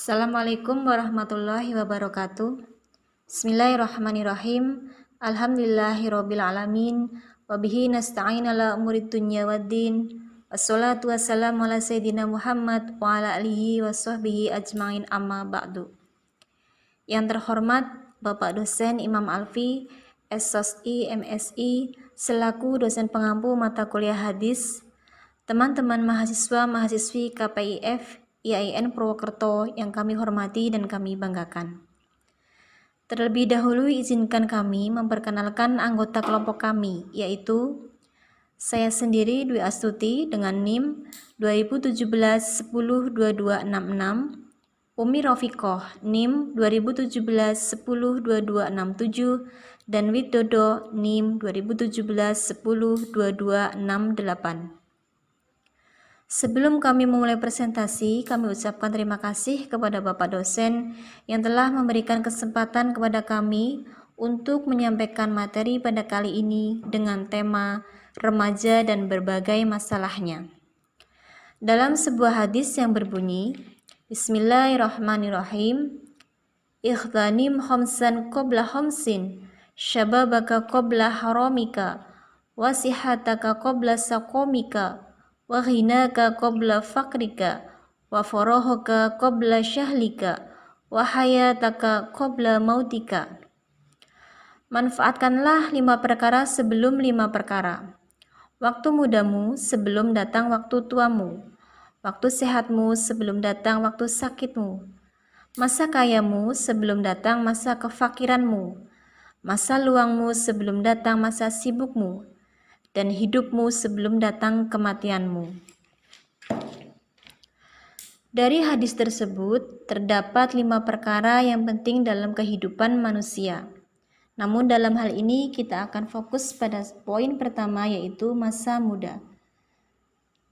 Assalamualaikum warahmatullahi wabarakatuh. Bismillahirrahmanirrahim. Alhamdulillahirrabbilalamin. Wabihi nasta'in ala umurid dunya waddin. Wassalatu wassalamu ala sayyidina Muhammad wa ala alihi wa sahbihi ajma'in amma ba'du. Yang terhormat Bapak dosen Imam Alfi, SSI, MSI, selaku dosen pengampu mata kuliah hadis, teman-teman mahasiswa-mahasiswi KPIF IAIN Purwokerto yang kami hormati dan kami banggakan. Terlebih dahulu izinkan kami memperkenalkan anggota kelompok kami, yaitu saya sendiri Dwi Astuti dengan NIM 2017-10-2266, Umi Rofiqoh NIM 2017-10-2267, dan Widodo NIM 2017-10-2268. Sebelum kami memulai presentasi, kami ucapkan terima kasih kepada Bapak dosen yang telah memberikan kesempatan kepada kami untuk menyampaikan materi pada kali ini dengan tema remaja dan berbagai masalahnya. Dalam sebuah hadis yang berbunyi, Bismillahirrahmanirrahim, Ikhtanim khamsan qabla khamsin, syababaka qabla haramika, wasihataka qabla saqomika, wa ghinaka qabla fakrika, wa farahaka qabla syahlika, wa hayataka qabla mautika. Manfaatkanlah 5 perkara sebelum 5 perkara. Waktu mudamu sebelum datang waktu tuamu. Waktu sehatmu sebelum datang waktu sakitmu. Masa kayamu sebelum datang masa kefakiranmu. Masa luangmu sebelum datang masa sibukmu. Dan hidupmu sebelum datang kematianmu. Dari hadis tersebut, terdapat 5 perkara yang penting dalam kehidupan manusia. Namun dalam hal ini kita akan fokus pada poin pertama, yaitu masa muda.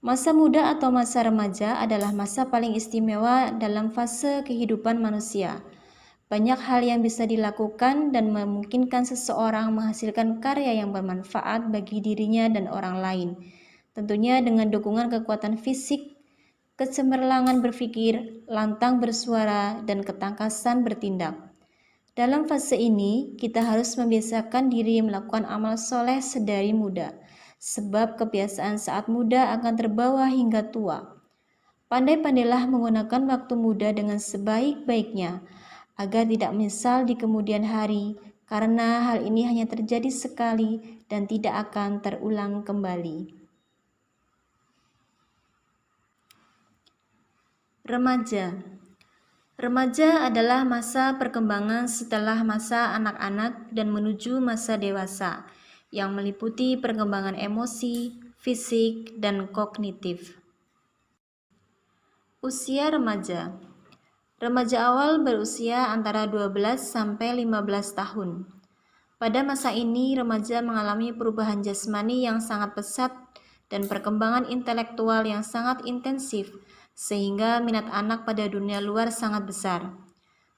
Masa muda atau masa remaja adalah masa paling istimewa dalam fase kehidupan manusia. Banyak hal yang bisa dilakukan dan memungkinkan seseorang menghasilkan karya yang bermanfaat bagi dirinya dan orang lain. Tentunya dengan dukungan kekuatan fisik, kecemerlangan berpikir, lantang bersuara, dan ketangkasan bertindak. Dalam fase ini, kita harus membiasakan diri melakukan amal soleh sedari muda, sebab kebiasaan saat muda akan terbawa hingga tua. Pandai-pandailah menggunakan waktu muda dengan sebaik-baiknya, agar tidak menyesal di kemudian hari, karena hal ini hanya terjadi sekali dan tidak akan terulang kembali. Remaja. Remaja adalah masa perkembangan setelah masa anak-anak dan menuju masa dewasa, yang meliputi perkembangan emosi, fisik, dan kognitif. Usia remaja. Remaja awal berusia antara 12 sampai 15 tahun. Pada masa ini, remaja mengalami perubahan jasmani yang sangat pesat dan perkembangan intelektual yang sangat intensif, sehingga minat anak pada dunia luar sangat besar.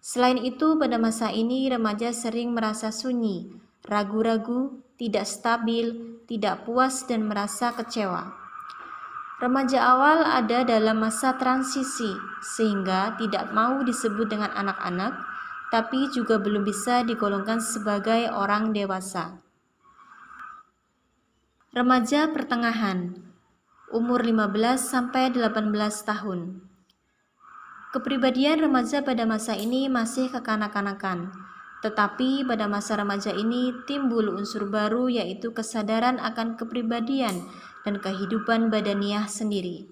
Selain itu, pada masa ini, remaja sering merasa sunyi, ragu-ragu, tidak stabil, tidak puas, dan merasa kecewa. Remaja awal ada dalam masa transisi, sehingga tidak mau disebut dengan anak-anak, tapi juga belum bisa digolongkan sebagai orang dewasa. Remaja pertengahan, umur 15 sampai 18 tahun. Kepribadian remaja pada masa ini masih kekanak-kanakan, tetapi pada masa remaja ini timbul unsur baru, yaitu kesadaran akan kepribadian dan kehidupan badaniah sendiri.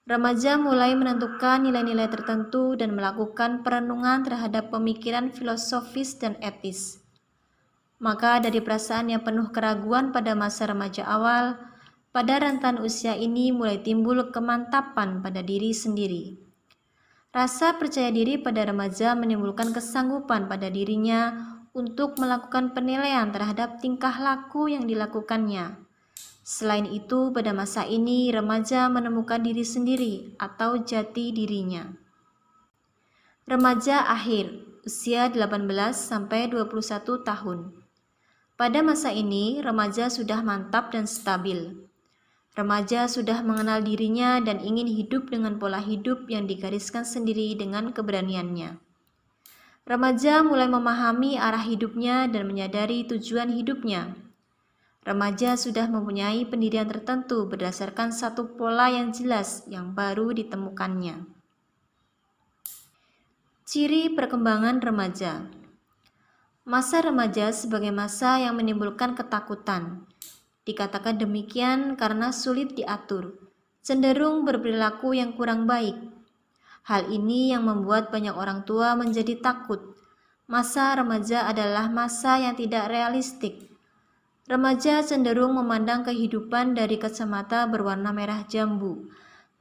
Remaja mulai menentukan nilai-nilai tertentu dan melakukan perenungan terhadap pemikiran filosofis dan etis. Maka dari perasaan yang penuh keraguan pada masa remaja awal, pada rentan usia ini mulai timbul kemantapan pada diri sendiri. Rasa percaya diri pada remaja menimbulkan kesanggupan pada dirinya untuk melakukan penilaian terhadap tingkah laku yang dilakukannya. Selain itu, pada masa ini remaja menemukan diri sendiri atau jati dirinya. Remaja akhir, usia 18 sampai 21 tahun. Pada masa ini, remaja sudah mantap dan stabil. Remaja sudah mengenal dirinya dan ingin hidup dengan pola hidup yang digariskan sendiri dengan keberaniannya. Remaja mulai memahami arah hidupnya dan menyadari tujuan hidupnya. Remaja sudah mempunyai pendirian tertentu berdasarkan satu pola yang jelas yang baru ditemukannya. Ciri perkembangan remaja. Masa remaja sebagai masa yang menimbulkan ketakutan. Dikatakan demikian karena sulit diatur, cenderung berperilaku yang kurang baik. Hal ini yang membuat banyak orang tua menjadi takut. Masa remaja adalah masa yang tidak realistik. Remaja cenderung memandang kehidupan dari kacamata berwarna merah jambu,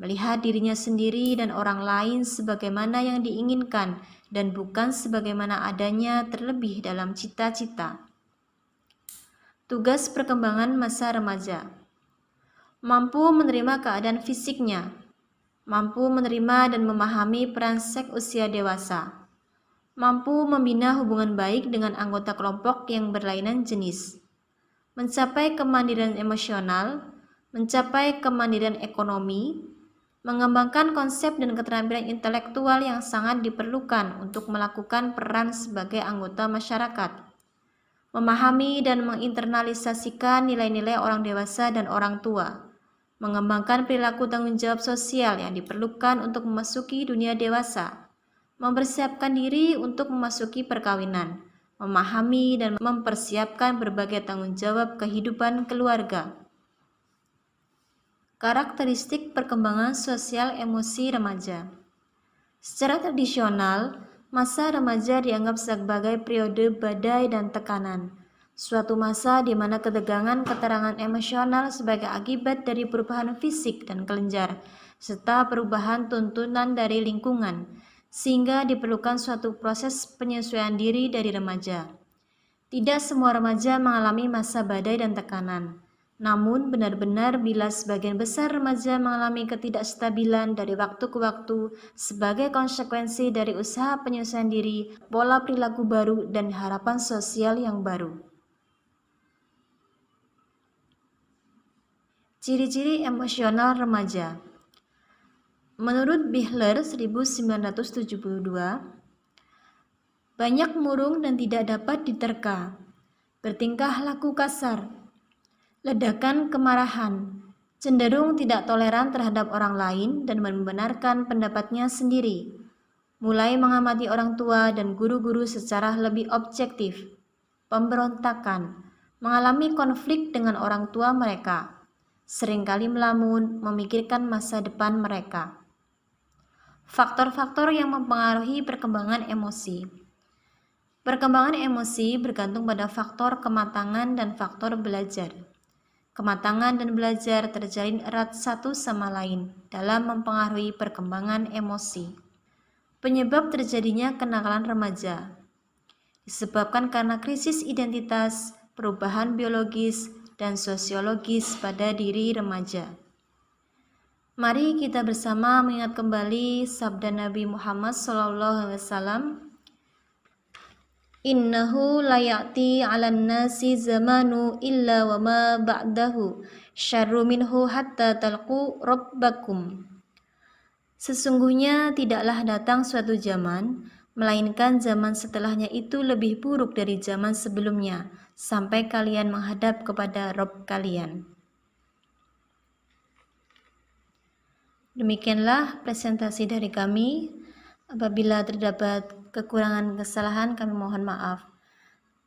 melihat dirinya sendiri dan orang lain sebagaimana yang diinginkan dan bukan sebagaimana adanya terlebih dalam cita-cita. Tugas perkembangan masa remaja. Mampu menerima keadaan fisiknya, mampu menerima dan memahami peran seks usia dewasa, mampu membina hubungan baik dengan anggota kelompok yang berlainan jenis, mencapai kemandirian emosional, mencapai kemandirian ekonomi, mengembangkan konsep dan keterampilan intelektual yang sangat diperlukan untuk melakukan peran sebagai anggota masyarakat, memahami dan menginternalisasikan nilai-nilai orang dewasa dan orang tua, mengembangkan perilaku tanggung jawab sosial yang diperlukan untuk memasuki dunia dewasa, mempersiapkan diri untuk memasuki perkawinan, memahami dan mempersiapkan berbagai tanggung jawab kehidupan keluarga. Karakteristik perkembangan sosial emosi remaja. Secara tradisional, masa remaja dianggap sebagai periode badai dan tekanan, suatu masa di mana ketegangan keterangan emosional sebagai akibat dari perubahan fisik dan kelenjar, serta perubahan tuntunan dari lingkungan, sehingga diperlukan suatu proses penyesuaian diri dari remaja. Tidak semua remaja mengalami masa badai dan tekanan. Namun benar-benar bila sebagian besar remaja mengalami ketidakstabilan dari waktu ke waktu sebagai konsekuensi dari usaha penyesuaian diri, pola perilaku baru, dan harapan sosial yang baru. Ciri-ciri emosional remaja. Menurut Bihler 1972, banyak murung dan tidak dapat diterka, bertingkah laku kasar, ledakan kemarahan, cenderung tidak toleran terhadap orang lain dan membenarkan pendapatnya sendiri, mulai mengamati orang tua dan guru-guru secara lebih objektif, pemberontakan, mengalami konflik dengan orang tua mereka, seringkali melamun, memikirkan masa depan mereka. Faktor-faktor yang mempengaruhi perkembangan emosi. Perkembangan emosi bergantung pada faktor kematangan dan faktor belajar. Kematangan dan belajar terjalin erat satu sama lain dalam mempengaruhi perkembangan emosi. Penyebab terjadinya kenakalan remaja disebabkan karena krisis identitas, perubahan biologis, dan sosiologis pada diri remaja. Mari kita bersama mengingat kembali sabda Nabi Muhammad SAW. Innahu layati 'alan nasi zamanu illa wa ma ba'dahu syarru minhu hatta talqu rabbakum. Sesungguhnya tidaklah datang suatu zaman, melainkan zaman setelahnya itu lebih buruk dari zaman sebelumnya, sampai kalian menghadap kepada Rabb kalian. Demikianlah presentasi dari kami. Apabila terdapat kekurangan kesalahan, kami mohon maaf.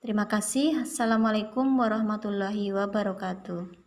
Terima kasih. Assalamualaikum warahmatullahi wabarakatuh.